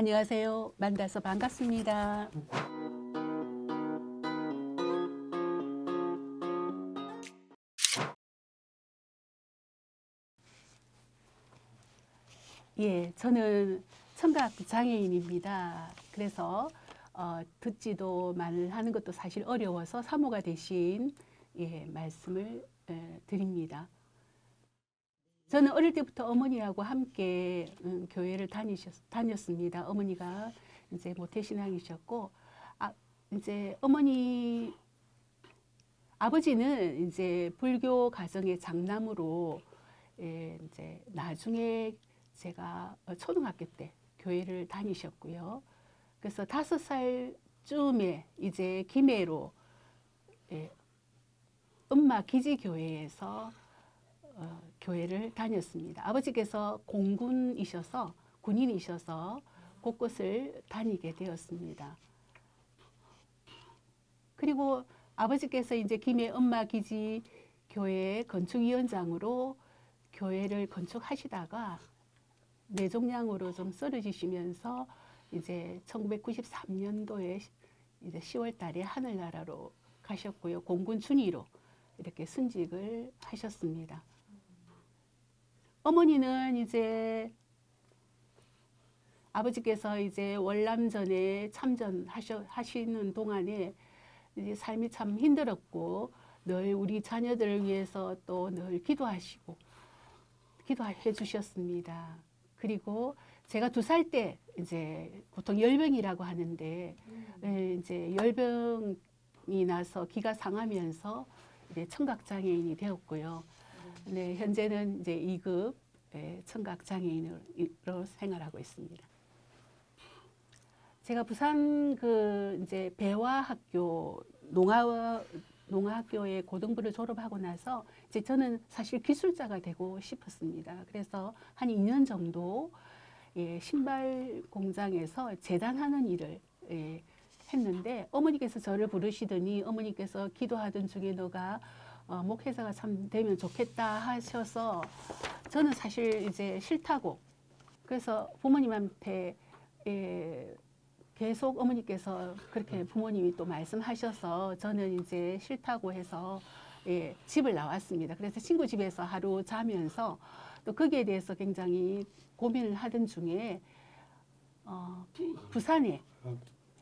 안녕하세요. 만나서 반갑습니다. 예, 저는 청각 장애인입니다. 그래서 듣지도 말하는 것도 사실 어려워서 사모가 대신 말씀을 드립니다. 저는 어릴 때부터 어머니하고 함께 교회를 다녔습니다. 어머니가 이제 모태신앙이셨고, 이제 아버지는 이제 불교 가정의 장남으로 이제 나중에 제가 초등학교 때 교회를 다니셨고요. 그래서 5살쯤에 이제 김해로 엄마 기지교회에서 교회를 다녔습니다. 아버지께서 군인이셔서 곳곳을 다니게 되었습니다. 그리고 아버지께서 이제 김해 엄마 기지 교회 건축위원장으로 교회를 건축하시다가 뇌종양으로 좀 쓰러지시면서 이제 1993년도에 이제 10월 달에 하늘나라로 가셨고요. 공군 준위로 이렇게 순직을 하셨습니다. 어머니는 이제 아버지께서 이제 월남전에 참전하시는 동안에 이제 삶이 참 힘들었고 늘 우리 자녀들을 위해서 또 늘 기도해 주셨습니다. 그리고 제가 2살 때 이제 보통 열병이라고 하는데 이제 열병이 나서 기가 상하면서 이제 청각장애인이 되었고요. 네, 현재는 이제 2급 청각장애인으로 생활하고 있습니다. 제가 부산 이제 배화학교 농아학교에 고등부를 졸업하고 나서 이제 저는 사실 기술자가 되고 싶었습니다. 그래서 한 2년 정도 신발 공장에서 재단하는 일을 했는데 어머니께서 저를 부르시더니 어머니께서 기도하던 중에 너가 목회자가 참 되면 좋겠다 하셔서 저는 사실 이제 싫다고 그래서 부모님한테 계속 어머니께서 그렇게 부모님이 또 말씀하셔서 저는 이제 싫다고 해서 집을 나왔습니다. 그래서 친구 집에서 하루 자면서 또 거기에 대해서 굉장히 고민을 하던 중에 부산에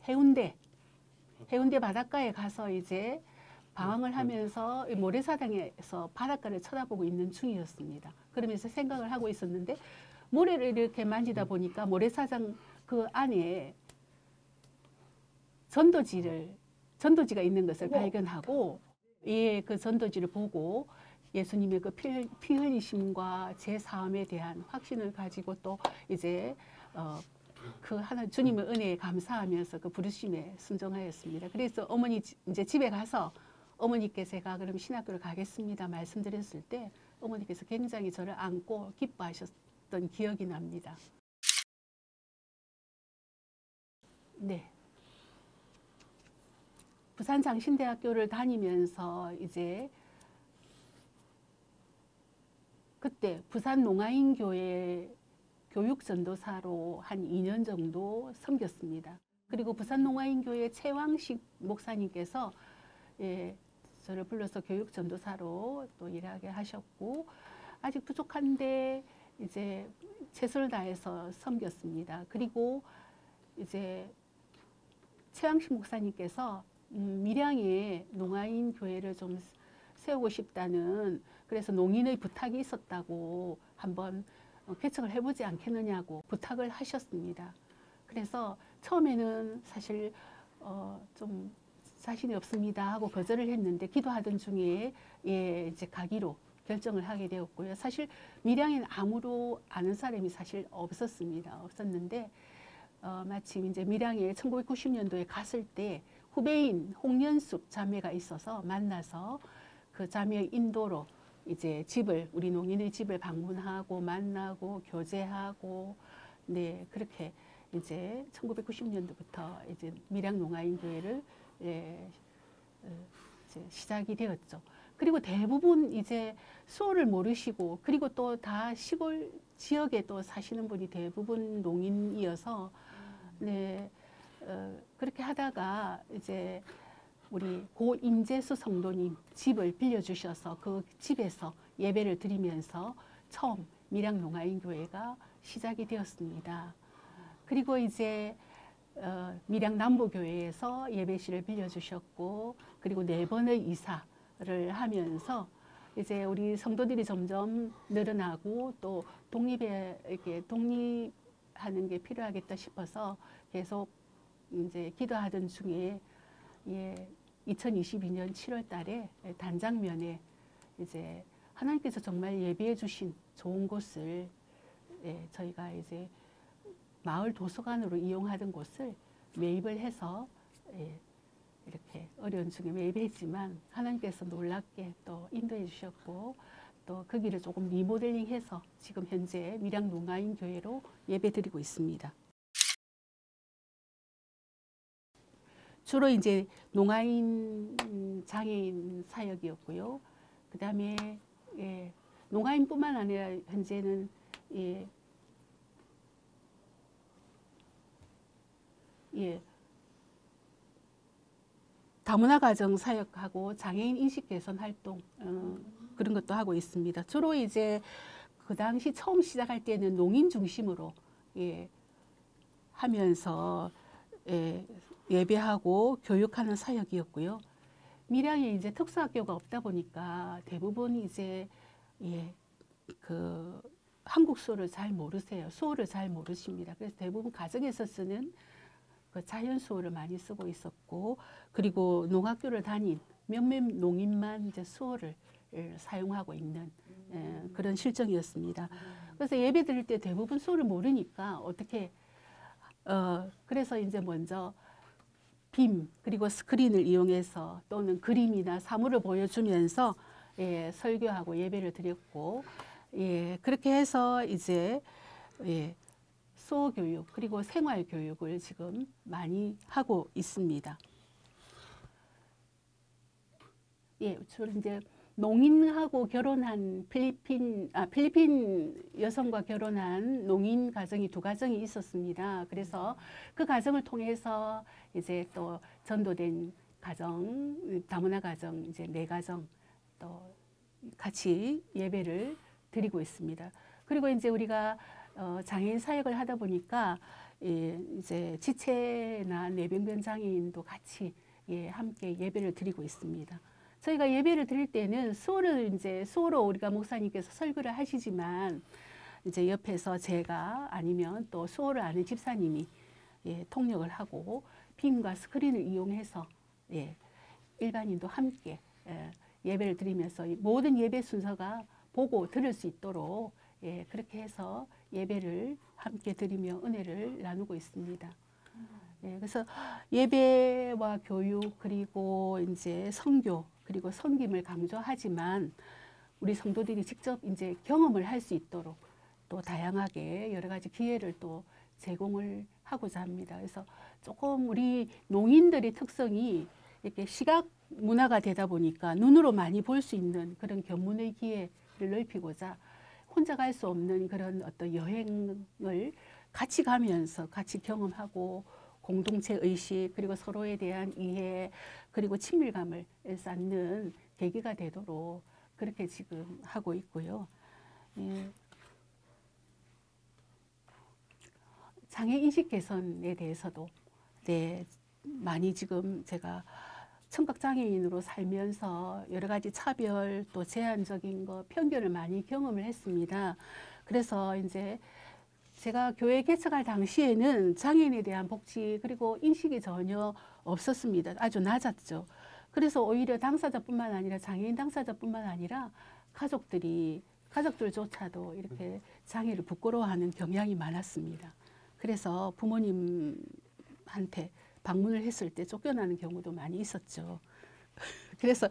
해운대 바닷가에 가서 이제 방황을 하면서 모래사장에서 바닷가를 쳐다보고 있는 중이었습니다. 그러면서 생각을 하고 있었는데 모래를 이렇게 만지다 보니까 모래사장 그 안에 전도지가 있는 것을 발견하고 그 전도지를 보고 예수님의 그 피 흘리심과 제 삶에 대한 확신을 가지고 또 이제 그 하나 주님의 은혜에 감사하면서 그 부르심에 순종하였습니다. 그래서 어머니 이제 집에 가서 어머니께 제가 그럼 신학교를 가겠습니다 말씀드렸을 때 어머니께서 굉장히 저를 안고 기뻐하셨던 기억이 납니다. 네. 부산장신대학교를 다니면서 이제 그때 부산농아인교회 교육전도사로 한 2년 정도 섬겼습니다. 그리고 부산농아인교회 최왕식 목사님께서 저를 불러서 교육전도사로 또 일하게 하셨고 아직 부족한데 이제 최선을 다해서 섬겼습니다. 그리고 이제 최왕식 목사님께서 밀양에 농아인 교회를 좀 세우고 싶다는 그래서 농인의 부탁이 있었다고 한번 개척을 해보지 않겠느냐고 부탁을 하셨습니다. 그래서 처음에는 사실 좀 자신이 없습니다 하고 거절을 했는데 기도하던 중에 이제 가기로 결정을 하게 되었고요. 사실 밀양에는 아무도 아는 사람이 사실 없었는데 마침 이제 밀양에 1990년도에 갔을 때 후배인 홍연숙 자매가 있어서 만나서 그 자매의 인도로 이제 우리 농인의 집을 방문하고 만나고 교제하고 네 그렇게 이제 1990년도부터 이제 밀양 농아인 교회를 이제 시작이 되었죠. 그리고 대부분 이제 수어를 모르시고 그리고 또 다 시골 지역에 또 사시는 분이 대부분 농인이어서 네, 그렇게 하다가 이제 우리 고 임재수 성도님 집을 빌려주셔서 그 집에서 예배를 드리면서 처음 밀양 농아인교회가 시작이 되었습니다. 그리고 이제 밀양 남부교회에서 예배실을 빌려주셨고, 그리고 4번의 이사를 하면서 이제 우리 성도들이 점점 늘어나고 또 이렇게 독립하는 게 필요하겠다 싶어서 계속 이제 기도하던 중에 2022년 7월 달에 단장면에 이제 하나님께서 정말 예비해 주신 좋은 곳을 저희가 이제 마을 도서관으로 이용하던 곳을 매입을 해서 이렇게 어려운 중에 매입했지만 하나님께서 놀랍게 또 인도해 주셨고, 또 거기를 조금 리모델링해서 지금 현재 밀양 농아인 교회로 예배드리고 있습니다. 주로 이제 농아인 장애인 사역이었고요. 그 다음에 농아인뿐만 아니라 현재는 다문화 가정 사역하고 장애인 인식 개선 활동 그런 것도 하고 있습니다. 주로 이제 그 당시 처음 시작할 때는 농인 중심으로 하면서 예배하고 교육하는 사역이었고요. 밀양에 이제 특수학교가 없다 보니까 대부분 이제 그 한국 수어를 잘 모르세요. 수어를 잘 모르십니다. 그래서 대부분 가정에서 쓰는 그 자연 수어를 많이 쓰고 있었고, 그리고 농학교를 다닌 몇몇 농인만 이제 수어를 사용하고 있는 그런 실정이었습니다. 그래서 예배 드릴 때 대부분 수어를 모르니까 어떻게 그래서 이제 먼저 빔 그리고 스크린을 이용해서 또는 그림이나 사물을 보여주면서 설교하고 예배를 드렸고, 그렇게 해서 이제 수어 교육 그리고 생활 교육을 지금 많이 하고 있습니다. 주로 이제 농인하고 결혼한 필리핀 여성과 결혼한 농인 가정이 2가정이 있었습니다. 그래서 그 가정을 통해서 이제 또 전도된 가정, 다문화 가정 이제 4가정 또 같이 예배를 드리고 있습니다. 그리고 이제 우리가 장애인 사역을 하다 보니까 이제 지체나 뇌병변 장애인도 같이 함께 예배를 드리고 있습니다. 저희가 예배를 드릴 때는 수어로 우리가 목사님께서 설교를 하시지만 이제 옆에서 제가 아니면 또 수어를 아는 집사님이 통역을 하고 빔과 스크린을 이용해서 일반인도 함께 예배를 드리면서 모든 예배 순서가 보고 들을 수 있도록 그렇게 해서 예배를 함께 드리며 은혜를 나누고 있습니다. 그래서 예배와 교육 그리고 이제 선교 그리고 섬김을 강조하지만 우리 성도들이 직접 이제 경험을 할 수 있도록 또 다양하게 여러 가지 기회를 또 제공을 하고자 합니다. 그래서 조금 우리 농인들의 특성이 이렇게 시각 문화가 되다 보니까 눈으로 많이 볼 수 있는 그런 견문의 기회를 넓히고자 혼자 갈 수 없는 그런 어떤 여행을 같이 가면서 같이 경험하고 공동체 의식 그리고 서로에 대한 이해 그리고 친밀감을 쌓는 계기가 되도록 그렇게 지금 하고 있고요. 장애 인식 개선에 대해서도 많이 지금 제가 청각장애인으로 살면서 여러 가지 차별 또 제한적인 거 편견을 많이 경험을 했습니다. 그래서 이제 제가 교회 개척할 당시에는 장애인에 대한 복지 그리고 인식이 전혀 없었습니다. 아주 낮았죠. 그래서 오히려 당사자뿐만 아니라 장애인 당사자뿐만 아니라 가족들조차도 이렇게 장애를 부끄러워하는 경향이 많았습니다. 그래서 부모님한테 방문을 했을 때 쫓겨나는 경우도 많이 있었죠. 그래서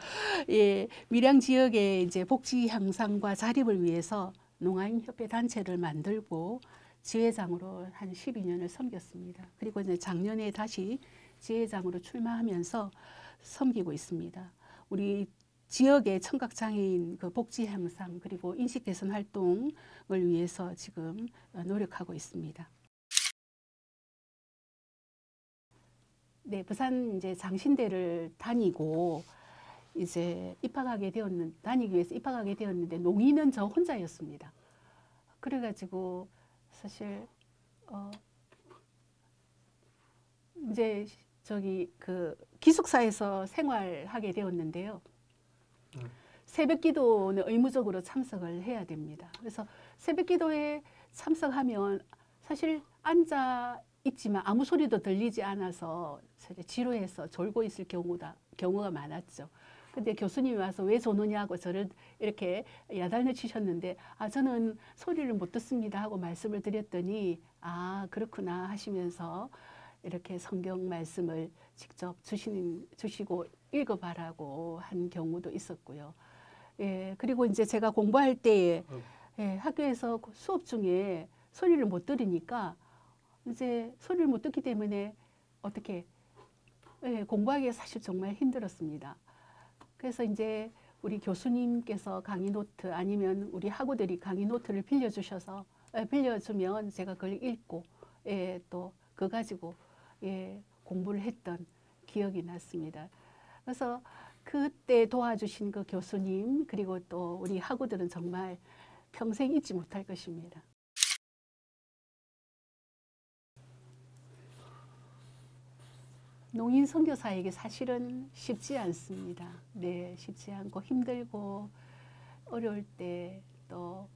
밀양 지역의 이제 복지 향상과 자립을 위해서 농아인협회 단체를 만들고 지회장으로 한 12년을 섬겼습니다. 그리고 이제 작년에 다시 지회장으로 출마하면서 섬기고 있습니다. 우리 지역의 청각장애인 그 복지 향상 그리고 인식 개선 활동을 위해서 지금 노력하고 있습니다. 네, 부산 이제 장신대를 다니고 이제 다니기 위해서 입학하게 되었는데 농인은 저 혼자였습니다. 그래가지고 사실 이제 저기 그 기숙사에서 생활하게 되었는데요. 새벽 기도는 의무적으로 참석을 해야 됩니다. 그래서 새벽 기도에 참석하면 사실 앉아 있지만 아무 소리도 들리지 않아서 지루해서 졸고 있을 경우가 많았죠. 근데 교수님이 와서 왜 조느냐고 저를 이렇게 야단을 치셨는데, 저는 소리를 못 듣습니다 하고 말씀을 드렸더니, 그렇구나 하시면서 이렇게 성경 말씀을 직접 주시고 읽어봐라고 한 경우도 있었고요. 예, 그리고 이제 제가 공부할 때에 학교에서 수업 중에 소리를 못 들으니까 이제 소리를 못 듣기 때문에 어떻게 공부하기가 사실 정말 힘들었습니다. 그래서 이제 우리 교수님께서 강의 노트 아니면 우리 학우들이 강의 노트를 빌려주면 제가 그걸 읽고 또 그거 가지고 공부를 했던 기억이 났습니다. 그래서 그때 도와주신 그 교수님 그리고 또 우리 학우들은 정말 평생 잊지 못할 것입니다. 농인 선교사에게 사실은 쉽지 않습니다. 네, 쉽지 않고 힘들고 어려울 때 또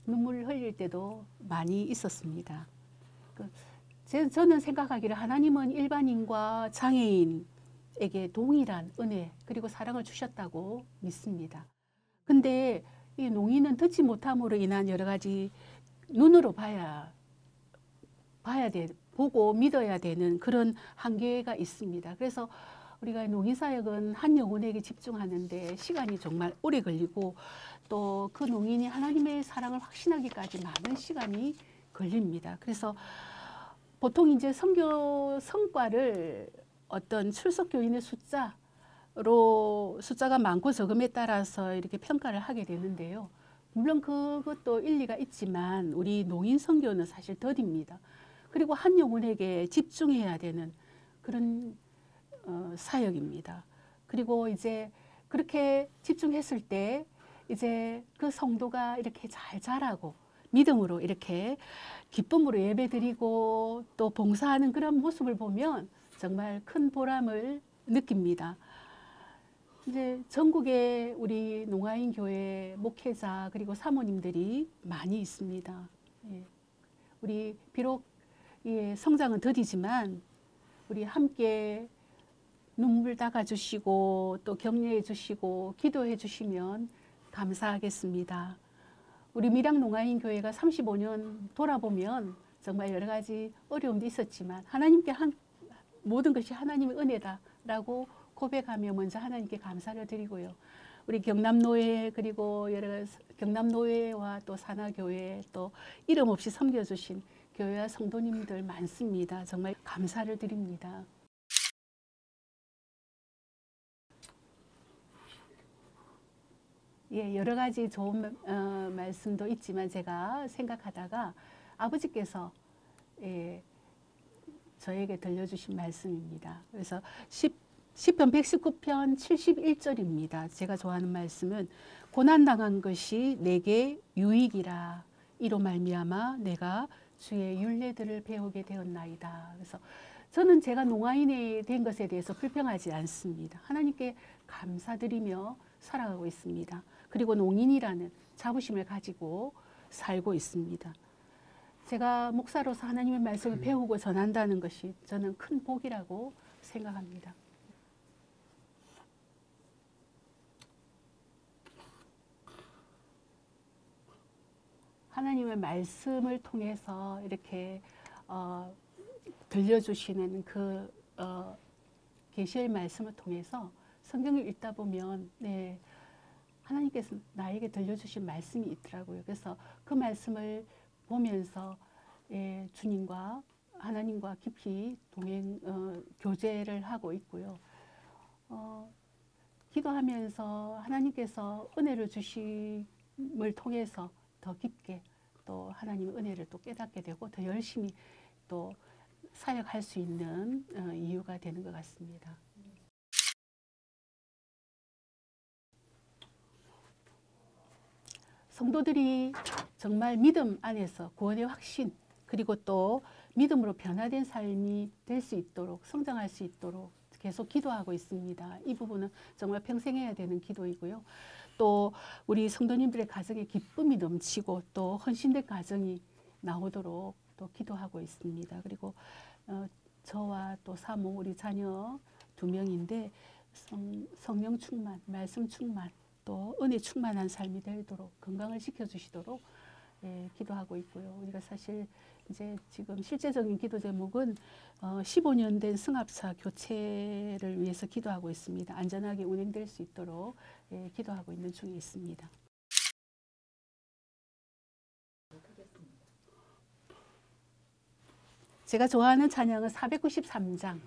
눈물 흘릴 때도 많이 있었습니다. 저는 생각하기를 하나님은 일반인과 장애인에게 동일한 은혜 그리고 사랑을 주셨다고 믿습니다. 근데 이 농인은 듣지 못함으로 인한 여러 가지 눈으로 보고 믿어야 되는 그런 한계가 있습니다. 그래서 우리가 농인사역은 한 영혼에게 집중하는데 시간이 정말 오래 걸리고 또 그 농인이 하나님의 사랑을 확신하기까지 많은 시간이 걸립니다. 그래서 보통 이제 선교 성과를 어떤 출석 교인의 숫자가 많고 적음에 따라서 이렇게 평가를 하게 되는데요. 물론 그것도 일리가 있지만 우리 농인 선교는 사실 더딥니다. 그리고 한 영혼에게 집중해야 되는 그런 사역입니다. 그리고 이제 그렇게 집중했을 때 이제 그 성도가 이렇게 잘 자라고 믿음으로 이렇게 기쁨으로 예배드리고 또 봉사하는 그런 모습을 보면 정말 큰 보람을 느낍니다. 이제 전국에 우리 농아인 교회 목회자 그리고 사모님들이 많이 있습니다. 우리 비록 성장은 더디지만 우리 함께 눈물 닦아주시고 또 격려해 주시고 기도해 주시면 감사하겠습니다. 우리 밀양 농아인 교회가 35년 돌아보면 정말 여러 가지 어려움도 있었지만 하나님께 모든 것이 하나님의 은혜다라고 고백하며 먼저 하나님께 감사를 드리고요. 우리 경남노회 그리고 경남노회와 또 산하교회 또 이름 없이 섬겨주신 교회와 성도님들 많습니다. 정말 감사를 드립니다. 여러 가지 좋은 말씀도 있지만 제가 생각하다가 아버지께서 저에게 들려주신 말씀입니다. 그래서 시편 119편 71절입니다. 제가 좋아하는 말씀은 고난당한 것이 내게 유익이라 이로 말미암아 내가 주의 율례들을 배우게 되었나이다. 그래서 저는 제가 농아인이 된 것에 대해서 불평하지 않습니다. 하나님께 감사드리며 살아가고 있습니다. 그리고 농인이라는 자부심을 가지고 살고 있습니다. 제가 목사로서 하나님의 말씀을 배우고 전한다는 것이 저는 큰 복이라고 생각합니다. 하나님의 말씀을 통해서 이렇게 들려주시는 그 계시의 말씀을 통해서 성경을 읽다 보면 하나님께서 나에게 들려주신 말씀이 있더라고요. 그래서 그 말씀을 보면서 주님과 하나님과 깊이 교제를 하고 있고요. 기도하면서 하나님께서 은혜를 주심을 통해서 더 깊게 또 하나님의 은혜를 또 깨닫게 되고 더 열심히 또 사역할 수 있는 이유가 되는 것 같습니다. 성도들이 정말 믿음 안에서 구원의 확신, 그리고 또 믿음으로 변화된 삶이 될 수 있도록, 성장할 수 있도록 계속 기도하고 있습니다. 이 부분은 정말 평생 해야 되는 기도이고요. 또 우리 성도님들의 가정에 기쁨이 넘치고 또 헌신된 가정이 나오도록 또 기도하고 있습니다. 그리고 저와 또 사모, 우리 자녀 2명인데 성령 충만, 말씀 충만, 또 은혜 충만한 삶이 되도록 건강을 지켜주시도록 기도하고 있고요. 우리가 사실 이제 지금 실제적인 기도 제목은 15년 된 승합차 교체를 위해서 기도하고 있습니다. 안전하게 운행될 수 있도록 기도하고 있는 중에 있습니다. 제가 좋아하는 찬양은 493장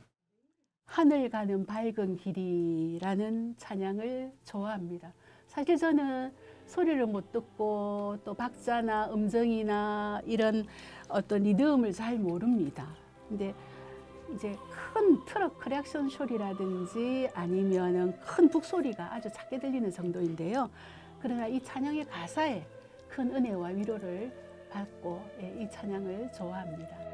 하늘 가는 밝은 길이라는 찬양을 좋아합니다. 사실 저는 소리를 못 듣고 또 박자나 음정이나 이런 어떤 리듬을 잘 모릅니다. 근데 이제 큰 트럭 크랙션 소리라든지 아니면은 큰 북소리가 아주 작게 들리는 정도인데요. 그러나 이 찬양의 가사에 큰 은혜와 위로를 받고 이 찬양을 좋아합니다.